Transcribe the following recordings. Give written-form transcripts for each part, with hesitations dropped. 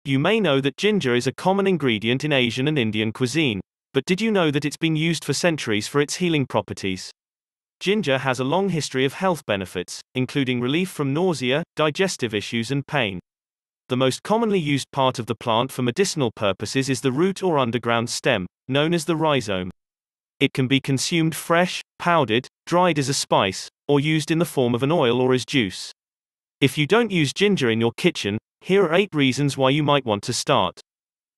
You may know that ginger is a common ingredient in Asian and Indian cuisine, but did you know that it's been used for centuries for its healing properties? Ginger has a long history of health benefits, including relief from nausea, digestive issues, and pain. The most commonly used part of the plant for medicinal purposes is the root or underground stem, known as the rhizome. It can be consumed fresh, powdered, dried as a spice, or used in the form of an oil or as juice. If you don't use ginger in your kitchen, here are 8 reasons why you might want to start.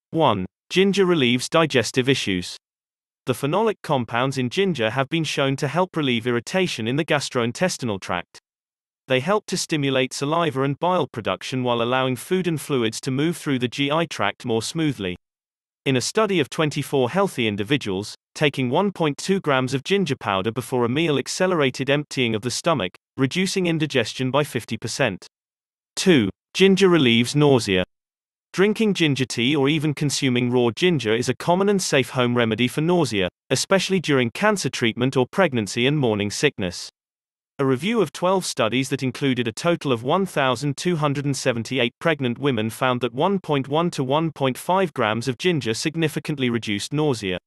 1. Ginger relieves digestive issues. The phenolic compounds in ginger have been shown to help relieve irritation in the gastrointestinal tract. They help to stimulate saliva and bile production while allowing food and fluids to move through the GI tract more smoothly. In a study of 24 healthy individuals, taking 1.2 grams of ginger powder before a meal accelerated emptying of the stomach, reducing indigestion by 50%. 2. Ginger relieves nausea. Drinking ginger tea or even consuming raw ginger is a common and safe home remedy for nausea, especially during cancer treatment or pregnancy and morning sickness. A review of 12 studies that included a total of 1,278 pregnant women found that 1.1 to 1.5 grams of ginger significantly reduced nausea.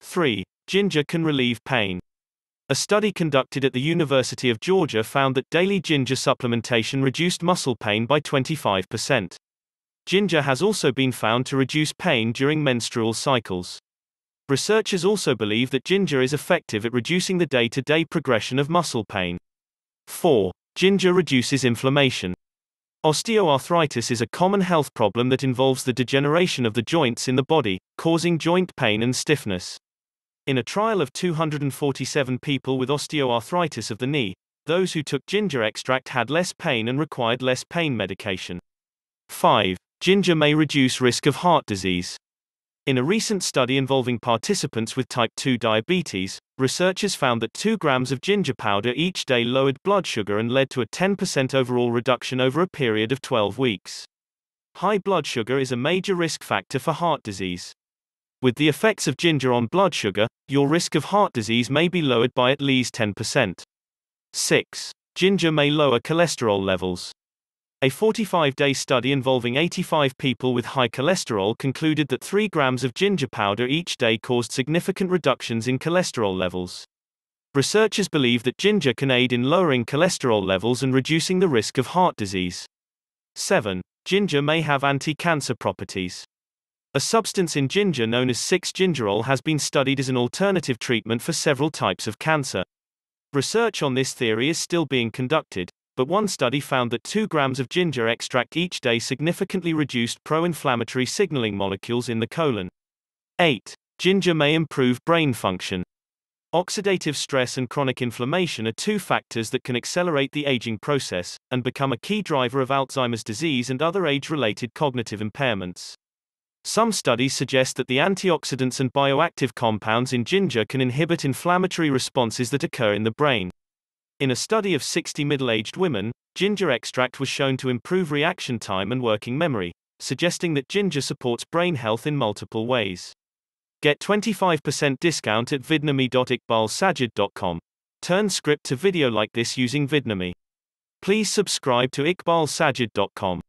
3. Ginger can relieve pain. A study conducted at the University of Georgia found that daily ginger supplementation reduced muscle pain by 25%. Ginger has also been found to reduce pain during menstrual cycles. Researchers also believe that ginger is effective at reducing the day-to-day progression of muscle pain. 4. Ginger reduces inflammation. Osteoarthritis is a common health problem that involves the degeneration of the joints in the body, causing joint pain and stiffness. In a trial of 247 people with osteoarthritis of the knee, those who took ginger extract had less pain and required less pain medication. 5. Ginger may reduce risk of heart disease. In a recent study involving participants with type 2 diabetes, researchers found that 2 grams of ginger powder each day lowered blood sugar and led to a 10% overall reduction over a period of 12 weeks. High blood sugar is a major risk factor for heart disease. With the effects of ginger on blood sugar, your risk of heart disease may be lowered by at least 10%. 6. Ginger may lower cholesterol levels. A 45-day study involving 85 people with high cholesterol concluded that 3 grams of ginger powder each day caused significant reductions in cholesterol levels. Researchers believe that ginger can aid in lowering cholesterol levels and reducing the risk of heart disease. 7. Ginger may have anti-cancer properties. A substance in ginger known as 6-gingerol has been studied as an alternative treatment for several types of cancer. Research on this theory is still being conducted, but one study found that 2 grams of ginger extract each day significantly reduced pro-inflammatory signaling molecules in the colon. 8. Ginger may improve brain function. Oxidative stress and chronic inflammation are 2 factors that can accelerate the aging process, and become a key driver of Alzheimer's disease and other age-related cognitive impairments. Some studies suggest that the antioxidants and bioactive compounds in ginger can inhibit inflammatory responses that occur in the brain. In a study of 60 middle-aged women, ginger extract was shown to improve reaction time and working memory, suggesting that ginger supports brain health in multiple ways. Get 25% discount at vidnami.iqbalsajid.com. Turn script to video like this using Vidnami. Please subscribe to iqbalsajid.com.